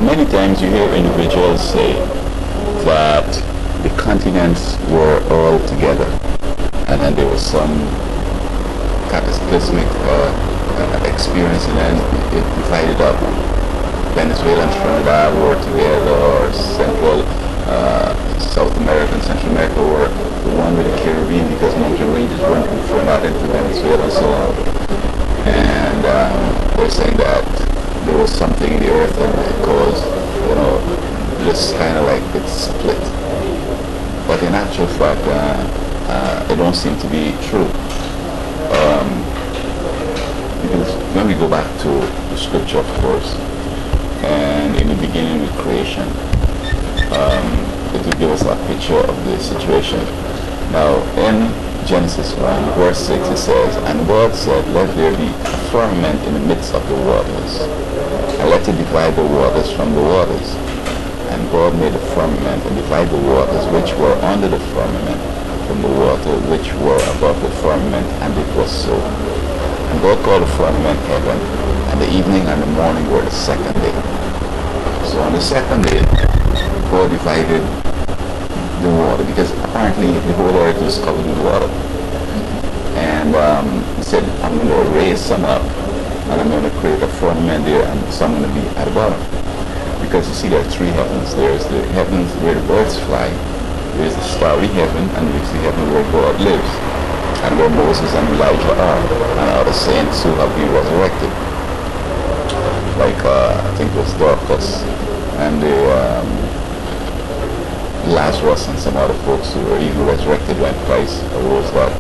Many times you hear individuals say that the continents were all together, and then there was some cataclysmic experience, and then it divided up. Venezuela and Trinidad were together, or South America and Central America were the one with the Caribbean, because mountain ranges weren't referred out into Venezuela and so on. And they're saying that there was something in the earth and it caused, just kind of like it split. But in actual fact, it don't seem to be true. Because when we go back to the scripture, of course, and in the beginning with creation, it will give us a picture of the situation. Now, in Genesis 1, verse 6, it says, "And God said, let there be a firmament in the midst of the waters, and let it divide the waters from the waters. And God made a firmament and divided the waters which were under the firmament from the water which were above the firmament, and it was so. And God called the firmament heaven, and the evening and the morning were the second day." So on the second day, God divided the water, because apparently the whole earth was covered with water. And he said, "I'm going to raise some up, and I'm going to create a firmament there, and some going to be at the bottom." Because you see, there are three heavens. There's the heavens where the birds fly, there's the starry heaven, and there's the heaven where God lives, and where Moses and Elijah are, and other saints who have been resurrected. Like, I think it was Dorcas, and the Lazarus, and some other folks who were even resurrected when Christ arose that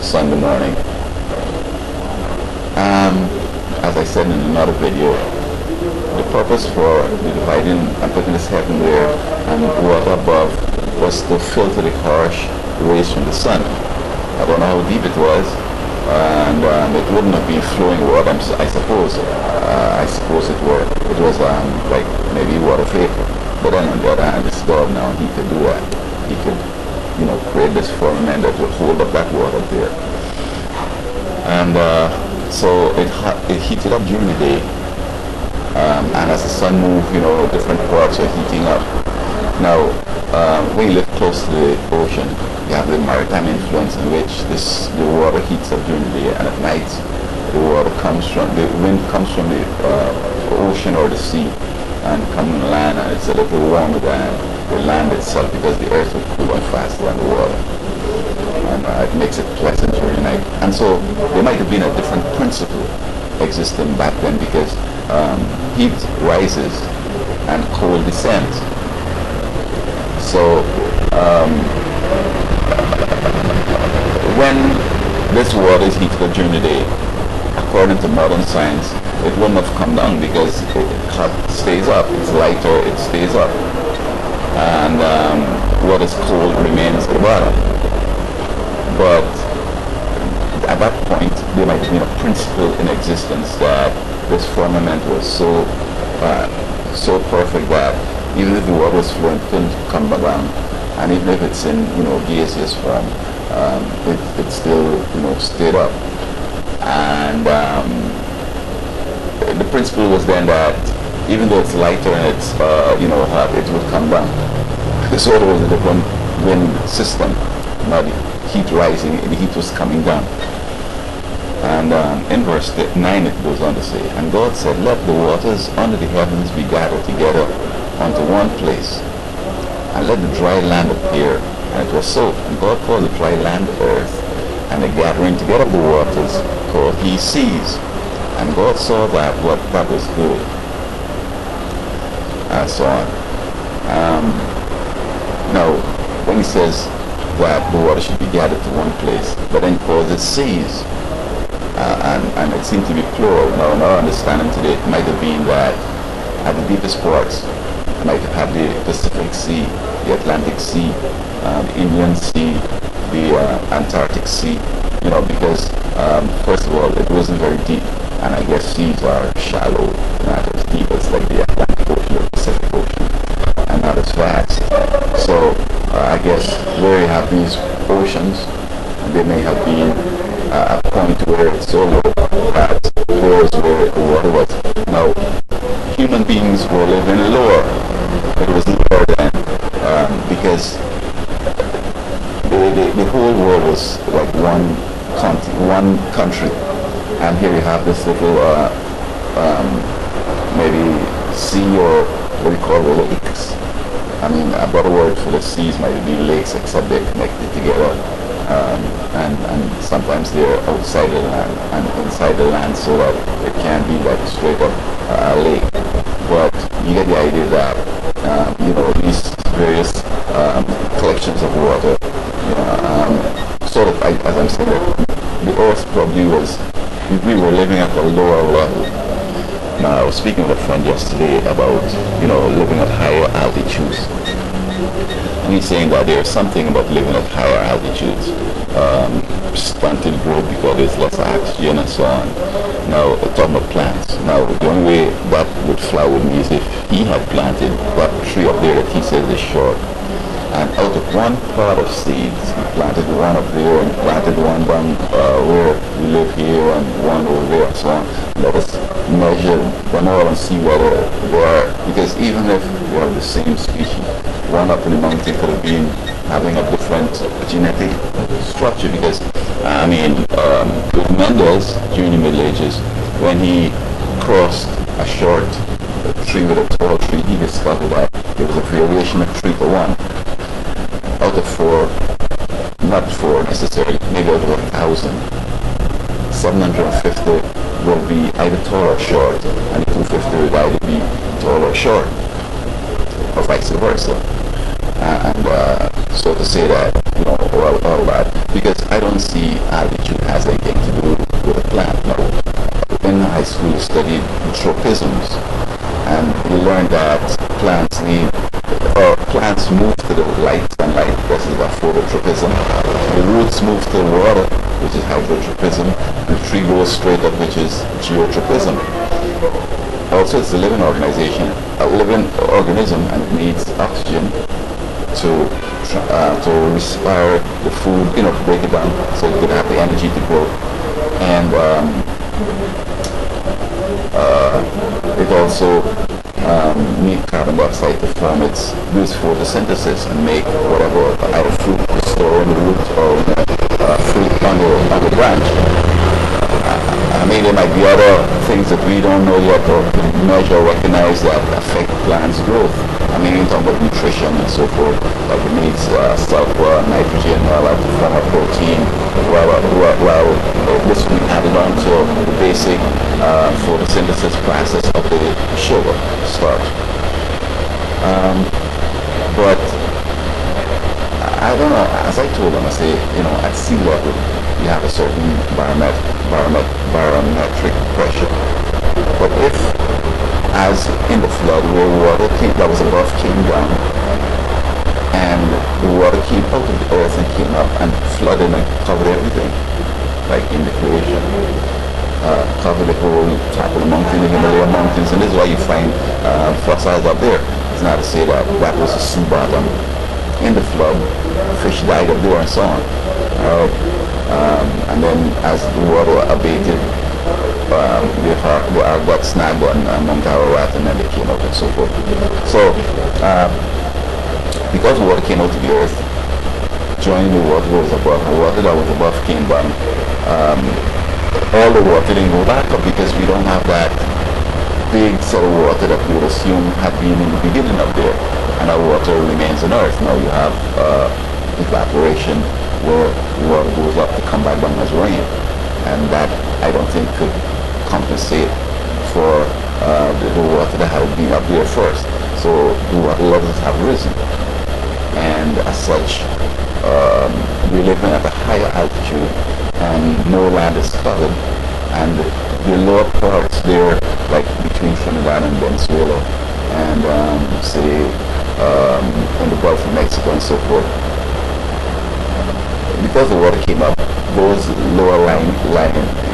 Sunday morning. As I said in another video, the purpose for the dividing and putting this heaven there and water above was to filter the harsh rays from the sun. I don't know how deep it was, and it wouldn't have been flowing water, I suppose. I suppose it was like maybe water vapor. But then on the other hand, it's God now, he could do that. He could, create this firmament that would hold up that water there. And so it heated up during the day. And as the sun moved, different parts are heating up. Now, when you live close to the ocean, you have the maritime influence in which the water heats up during the day, and at night the wind comes from the ocean or the sea and come on land, and it's a little warmer than the land itself, because the earth will cool on faster than the water, and it makes it pleasant during the night. And so there might have been a different principle existing back then, because heat rises and cold descends. So when this water is heated up during the day, according to modern science, it wouldn't have come down, because it stays up. It's lighter, it stays up, and what is cold remains at the bottom. But at that point, there might have been a principle in existence that this firmament was so perfect that even if the water was flowing, it couldn't come down, and even if it's in gaseous form, it still stayed up. And the principle was then that even though it's lighter and it's hot, it would come down. So there was a different wind system, not the heat rising, the heat was coming down. And in verse 9 it goes on to say, "And God said, let the waters under the heavens be gathered together unto one place, and let the dry land appear. And it was so. And God called the dry land earth, and the gathering together of the waters called he seas. And God saw that that was good." And so on. Now, when he says that the water should be gathered to one place, but then calls it seas, and it seemed to be plural. Now, in our understanding today, it might have been that at the deepest parts, it might have had the Pacific Sea, the Atlantic Sea, the Indian Sea, the Antarctic Sea, because first of all, it wasn't very deep, and I guess seas are shallow, not as deep as like the Atlantic Ocean or Pacific Ocean, and not as vast. So I guess where you have these oceans, there may have been a point where it's so low that there is where the water was. Now, human beings were living lower. It was lower then, because the whole world was like one country, and here you have this little maybe sea, or what we call lakes. I mean, a better word for the seas might be lakes, except they're connected together, and sometimes they're outside the land and inside the land, so that it can be like straight up a lake. But you get the idea that these various collections of water, sort of, as I'm saying, the earth probably was, we were living at a lower level. Now, I was speaking with a friend yesterday about, living at higher altitudes. And he's saying that there's something about living at higher altitudes. Stunted growth because there's less oxygen and so on. Now, talking about plants. Now, the only way that would fly with me is if he had planted that tree up there that he says is short. And out of one pot of seeds, he planted one up there and planted one down where we live here and one over there and so on. Let us measure them all and see whether they are, because even if we have the same species, one up in the mountain could have been having a different genetic structure, because with Mendel's during the Middle Ages, when he crossed a short tree with a tall tree, he discovered that there was a variation of 3 to 1 out of 4, not 4 necessarily, maybe out of 1,000. 750 will be either tall or short, and 250 will either be tall or short, or vice versa. So to say that, all that, because I don't see altitude has anything to do with a plant. Now, in high school we studied tropisms, and we learned that plants move to the light sunlight. This is a phototropism. The roots move to the water, which is hydrotropism, and the tree goes straight up, which is geotropism. Also, it's a living organism, and it needs oxygen to respire the food, break it down so it could have the energy to grow. And it also need carbon dioxide to form its photosynthesis and make whatever either fruit to store in the root or fruit on the branch. There might be other things that we don't know yet or measure or recognize that affect plants' growth. You talk about nutrition and so forth, like it needs sulfur, nitrogen, to form a protein. This will be added on to the basic photosynthesis process of the sugar, starch. But I don't know, as I told them, I say, at sea level, you have a certain barometric pressure. But if, as in the flood, where water that was above came down, and the water came out of the earth and came up and flooded and covered everything, like in the creation, covered the whole top of the mountain, the Himalaya mountains, and this is why you find fossils up there. It's not to say that that was a sea bottom. In the flood, fish died up there and so on. And then as the water abated, the ark got snagged on Mount Ararat, and then they came out and so forth. So, because the water came out of the earth, joining the water was above, the water that was above came down. All the water didn't go back up because we don't have that big sort of water that we would assume had been in the beginning up there, and our water remains on earth. Now you have evaporation where water goes up to come back down as rain, and that I don't think could compensate for the water that had been up there first. So the water levels have risen, and as such we're living at a higher altitude and no land is covered, and the lower parts there, like between Trinidad and Venezuela and in the Gulf of Mexico and so forth, because the water came up, those lower lying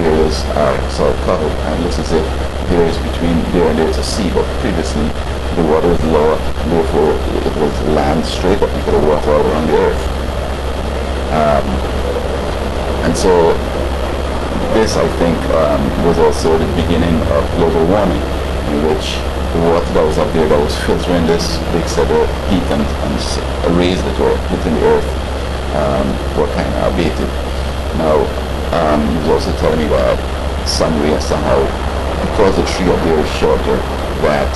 areas are sort of covered, and it looks as if there is between there and there is a sea, but previously the water was lower, therefore it was land straight up because the water all around the earth. And so this, I think, was also the beginning of global warming, in which the water that was up there that was filtering this big set of heat and rays that were hitting the earth were kind of abated. Now, he was also telling me that some way somehow, because the tree up there is shorter, that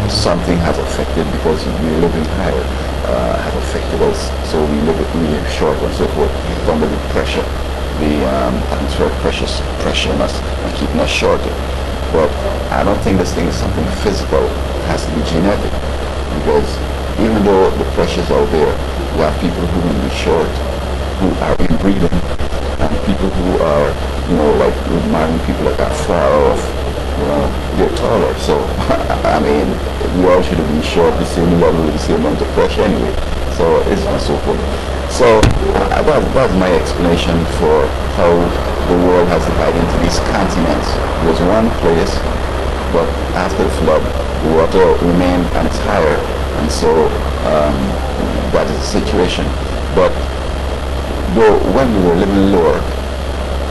something has affected, because we're living higher, has affected us. So we live shorter and so forth under the pressure, the atmospheric pressure on us and keeping us shorter. But I don't think this thing is something physical. It has to be genetic, because even though the pressure's out there, we have people who will be short, who are inbreeding, and people who are, like marrying people that are far off, they're taller. So, I mean, we all should have been short the same level with the same amount of pressure anyway. So, it's and so forth. So, that's my explanation for how the world has divided into these continents. It was one place, but after the flood, the water remained and it's higher, and so that is the situation. But though when we were living lower,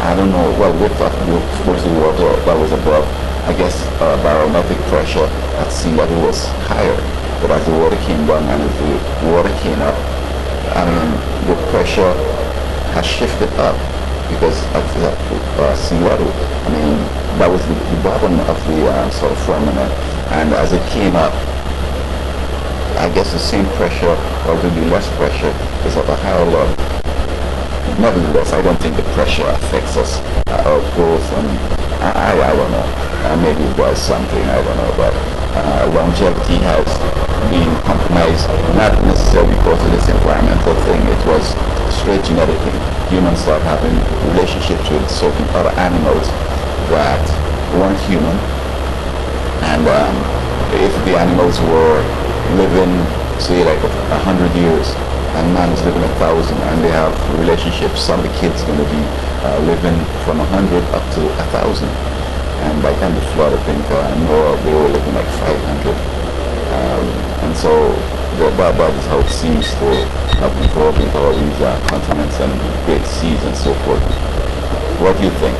I don't know, well, we thought of course the water that was above, I guess barometric pressure at sea level was higher, but as the water came down and as the water came up, I mean, the pressure has shifted up, because at sea level, I mean, that was the bottom of the sort of firmament, and as it came up, I guess the same pressure, or maybe less pressure, is at a higher level. Nevertheless, I don't think the pressure affects us, our growth, and I don't know, maybe it was something, I don't know, but longevity has been compromised, not necessarily because of this environmental thing. It was straight genetic thing. Humans start having relationships with certain other animals that weren't human, and if the animals were living, say, like 100 years, and man is living 1,000, and they have relationships, some of the kids going to be living from 100 up to 1,000, and by the time the flood, I think Noah, they were living like 500, and so that is how it seems to have evolved into all these continents and great seas and so forth. What do you think?